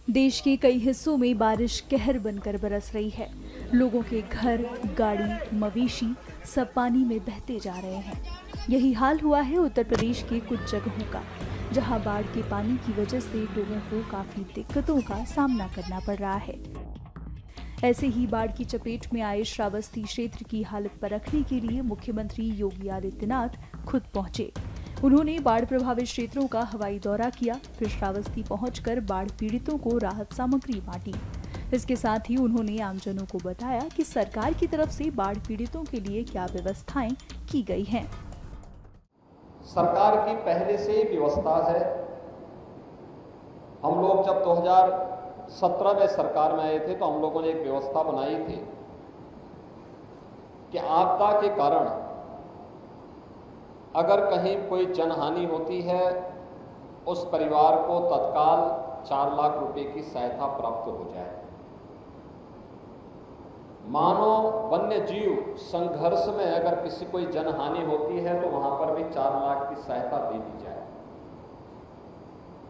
देश के कई हिस्सों में बारिश कहर बनकर बरस रही है। लोगों के घर, गाड़ी, मवेशी सब पानी में बहते जा रहे हैं। यही हाल हुआ है उत्तर प्रदेश के कुछ जगहों का, जहां बाढ़ के पानी की वजह से लोगों को काफी दिक्कतों का सामना करना पड़ रहा है। ऐसे ही बाढ़ की चपेट में आए श्रावस्ती क्षेत्र की हालत परखने के लिए मुख्यमंत्री योगी आदित्यनाथ खुद पहुंचे। उन्होंने बाढ़ प्रभावित क्षेत्रों का हवाई दौरा किया, फिर श्रावस्ती पहुंचकर बाढ़ पीड़ितों को राहत सामग्री बांटी। इसके साथ ही उन्होंने आमजनों को बताया कि सरकार की तरफ से बाढ़ पीड़ितों के लिए क्या व्यवस्थाएं की गई हैं। सरकार की पहले से ही व्यवस्था है। हम लोग जब 2017 में सरकार में आए थे तो हम लोगों ने एक व्यवस्था बनाई थी कि आपदा के कारण अगर कहीं कोई जनहानि होती है, उस परिवार को तत्काल 4 लाख रुपए की सहायता प्राप्त हो जाए। मानो वन्य जीव संघर्ष में अगर किसी कोई जनहानि होती है तो वहां पर भी 4 लाख की सहायता दे दी जाए।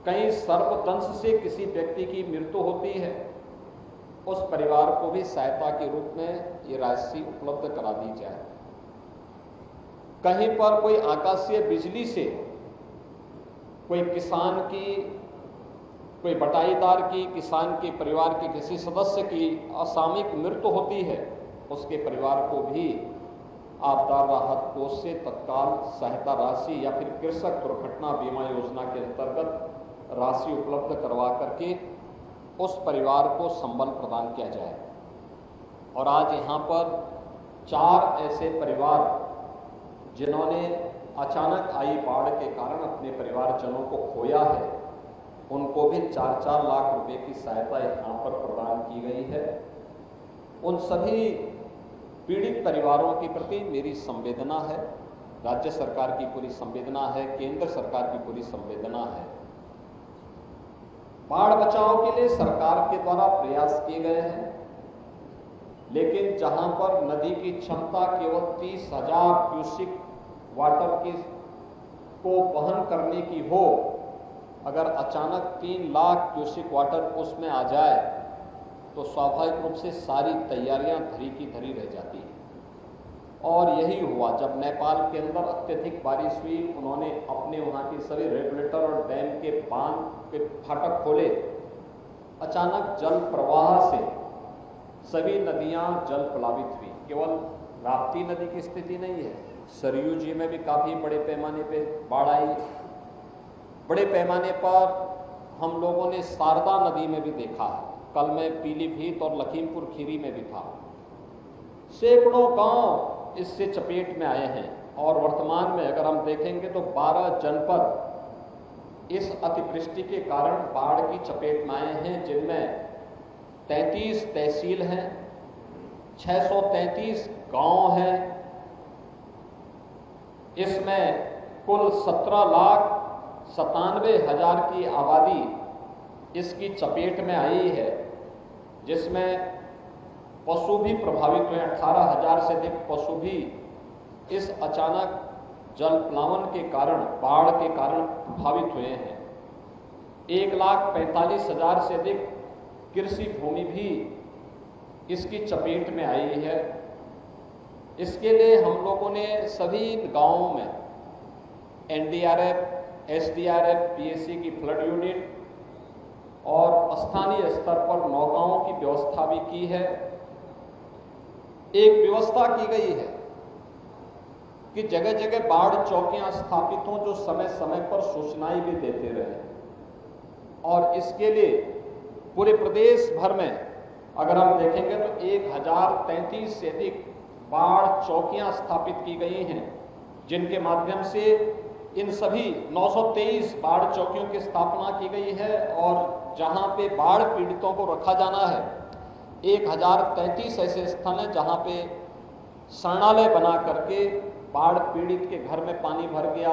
कहीं सर्पदंश से किसी व्यक्ति की मृत्यु होती है, उस परिवार को भी सहायता के रूप में ये राशि उपलब्ध करा दी जाए। कहीं पर कोई आकाशीय बिजली से कोई किसान की, कोई बटाईदार की, किसान के परिवार के किसी सदस्य की असामयिक मृत्यु होती है, उसके परिवार को भी आपदा राहत कोष से तत्काल सहायता राशि या फिर कृषक दुर्घटना बीमा योजना के अंतर्गत राशि उपलब्ध करवा करके उस परिवार को संबल प्रदान किया जाए। और आज यहाँ पर 4 ऐसे परिवार जिन्होंने अचानक आई बाढ़ के कारण अपने परिवारजनों को खोया है, उनको भी 4-4 लाख रुपए की सहायता यहाँ पर प्रदान की गई है। उन सभी पीड़ित परिवारों के प्रति मेरी संवेदना है, राज्य सरकार की पूरी संवेदना है, केंद्र सरकार की पूरी संवेदना है। बाढ़ बचाव के लिए सरकार के द्वारा प्रयास किए गए हैं, लेकिन जहां पर नदी की क्षमता केवल 30,000 क्यूसिक वाटर की को वहन करने की हो, अगर अचानक 3 लाख क्यूसिक वाटर उसमें आ जाए तो स्वाभाविक रूप से सारी तैयारियां धरी की धरी रह जाती हैं। और यही हुआ जब नेपाल के अंदर अत्यधिक बारिश हुई, उन्होंने अपने वहां के सभी रेगुलेटर और डैम के बांध के फाटक खोले। अचानक जल प्रवाह से सभी नदियां जल प्लावित हुई। केवल राप्ती नदी की स्थिति नहीं है, सरयू जी में भी काफी बड़े पैमाने पे बाढ़ आई। बड़े पैमाने पर हम लोगों ने शारदा नदी में भी देखा है। कल मैं पीलीभीत और लखीमपुर खीरी में भी था। सैकड़ों गांव इससे चपेट में आए हैं और वर्तमान में अगर हम देखेंगे तो 12 जनपद इस अतिवृष्टि के कारण बाढ़ की चपेट में आए हैं, जिनमें 33 तहसील हैं, 633 गांव हैं। इसमें कुल 17,97,000 की आबादी इसकी चपेट में आई है, जिसमें पशु भी प्रभावित हुए। 18,000 से अधिक पशु भी इस अचानक जल प्लावन के कारण, बाढ़ के कारण प्रभावित हुए हैं। 1,45,000 से अधिक कृषि भूमि भी इसकी चपेट में आई है। इसके लिए हम लोगों ने सभी गांवों में एनडीआरएफ, एसडीआरएफ, पीएसी की फ्लड यूनिट और स्थानीय स्तर पर नौकाओं की व्यवस्था भी की है। एक व्यवस्था की गई है कि जगह जगह बाढ़ चौकियां स्थापित हों, जो समय समय पर सूचनाएं भी देते रहे। और इसके लिए पूरे प्रदेश भर में अगर हम देखेंगे तो 1033 से अधिक बाढ़ चौकियां स्थापित की गई हैं, जिनके माध्यम से इन सभी 923 बाढ़ चौकियों की स्थापना की गई है। और जहां पे बाढ़ पीड़ितों को रखा जाना है, 1033 ऐसे स्थल हैं जहां पे शरणालय बना करके बाढ़ पीड़ित के घर में पानी भर गया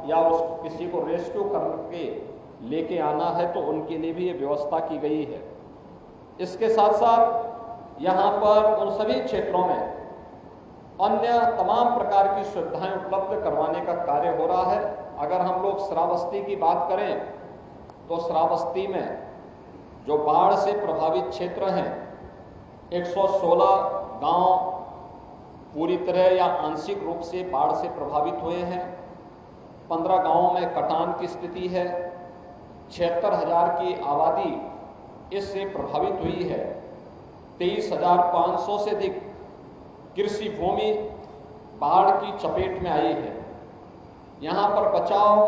या उस किसी को रेस्क्यू करके लेके आना है तो उनके लिए भी ये व्यवस्था की गई है। इसके साथ साथ यहाँ पर उन सभी क्षेत्रों में अन्य तमाम प्रकार की सुविधाएं उपलब्ध करवाने का कार्य हो रहा है। अगर हम लोग श्रावस्ती की बात करें तो श्रावस्ती में जो बाढ़ से प्रभावित क्षेत्र हैं, 116 गांव पूरी तरह या आंशिक रूप से बाढ़ से प्रभावित हुए हैं। 15 गांवों में कटान की स्थिति है। 76,000 की आबादी इससे प्रभावित हुई है। 23,500 से अधिक कृषि भूमि बाढ़ की चपेट में आई है। यहाँ पर बचाव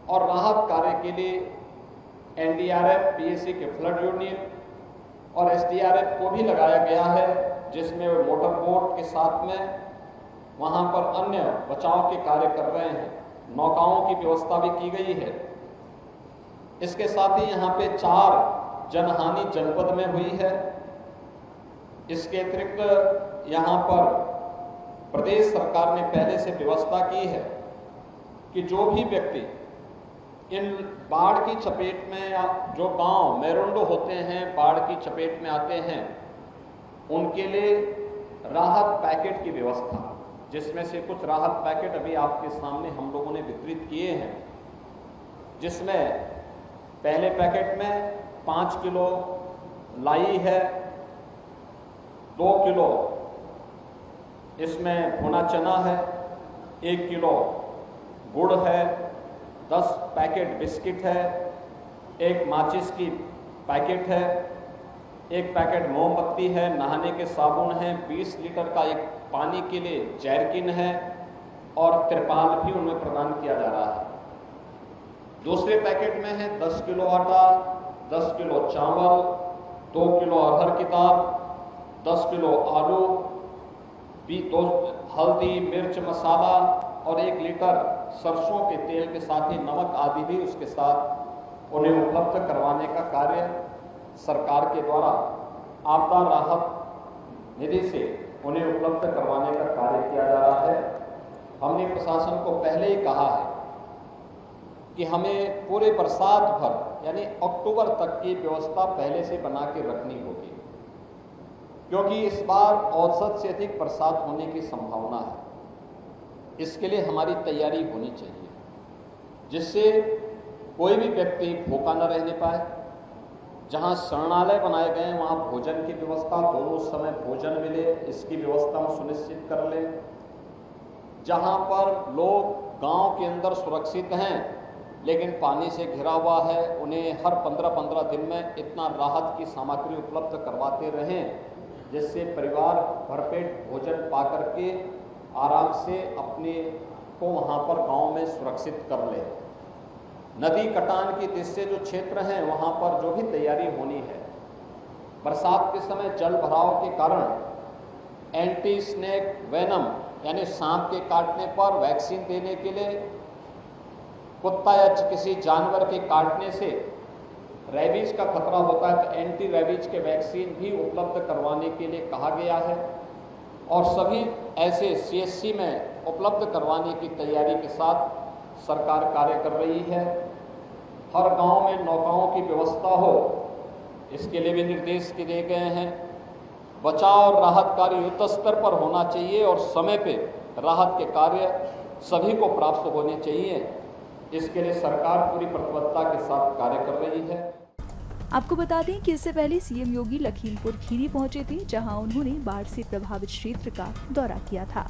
और राहत कार्य के लिए एनडीआरएफ, पीएसी के फ्लड यूनिट और एसडीआरएफ को भी लगाया गया है, जिसमें वे मोटर बोट के साथ में वहाँ पर अन्य बचाव के कार्य कर रहे हैं। नौकाओं की व्यवस्था भी की गई है। इसके साथ ही यहाँ पे 4 जनहानि जनपद में हुई है। इसके अतिरिक्त यहाँ पर प्रदेश सरकार ने पहले से व्यवस्था की है कि जो भी व्यक्ति इन बाढ़ की चपेट में या जो गांव मेरुंड होते हैं, बाढ़ की चपेट में आते हैं, उनके लिए राहत पैकेट की व्यवस्था, जिसमें से कुछ राहत पैकेट अभी आपके सामने हम लोगों ने वितरित किए हैं, जिसमें पहले पैकेट में 5 किलो लाई है, 2 किलो इसमें भुना चना है, 1 किलो गुड़ है, 10 पैकेट बिस्किट है, 1 माचिस की पैकेट है, 1 पैकेट मोमबत्ती है, नहाने के साबुन है, 20 लीटर का एक पानी के लिए जैरकिन है और तिरपाल भी उनमें प्रदान किया जा रहा है। दूसरे पैकेट में है 10 किलो आटा, 10 किलो चावल, 2 किलो अरहर की दाल, 10 किलो आलू, 2 हल्दी, मिर्च मसाला और 1 लीटर सरसों के तेल के साथ ही नमक आदि भी उसके साथ उन्हें उपलब्ध करवाने का कार्य सरकार के द्वारा आपदा राहत निधि से उन्हें उपलब्ध करवाने का कार्य किया जा रहा है। हमने प्रशासन को पहले ही कहा है कि हमें पूरे बरसात भर यानी अक्टूबर तक की व्यवस्था पहले से बना के रखनी होगी, क्योंकि इस बार औसत से अधिक बरसात होने की संभावना है। इसके लिए हमारी तैयारी होनी चाहिए, जिससे कोई भी व्यक्ति भूखा न रहने पाए। जहां शरणालय बनाए गए हैं वहां भोजन की व्यवस्था, दोनों समय भोजन मिले, इसकी व्यवस्था हम सुनिश्चित कर लें। जहां पर लोग गांव के अंदर सुरक्षित हैं लेकिन पानी से घिरा हुआ है, उन्हें हर 15-15 दिन में इतना राहत की सामग्री उपलब्ध करवाते रहें, जिससे परिवार भरपेट भोजन पा करके आराम से अपने को वहाँ पर गांव में सुरक्षित कर ले। नदी कटान की दृष्टि से जो क्षेत्र हैं वहाँ पर जो भी तैयारी होनी है, बरसात के समय जल भराव के कारण एंटी स्नेक वेनम यानी सांप के काटने पर वैक्सीन देने के लिए, कुत्ता या किसी जानवर के काटने से रेबीज का खतरा होता है तो एंटी रेबीज के वैक्सीन भी उपलब्ध करवाने के लिए कहा गया है और सभी ऐसे सीएससी में उपलब्ध करवाने की तैयारी के साथ सरकार कार्य कर रही है। हर गांव में नौकाओं की व्यवस्था हो, इसके लिए भी निर्देश दिए गए हैं। बचाव और राहत कार्य युद्ध स्तर पर होना चाहिए और समय पे राहत के कार्य सभी को प्राप्त होने चाहिए। इसके लिए सरकार पूरी प्रतिबद्धता के साथ कार्य कर रही है। आपको बता दें कि इससे पहले सीएम योगी लखीमपुर खीरी पहुंचे थे, जहां उन्होंने बाढ़ से प्रभावित क्षेत्र का दौरा किया था।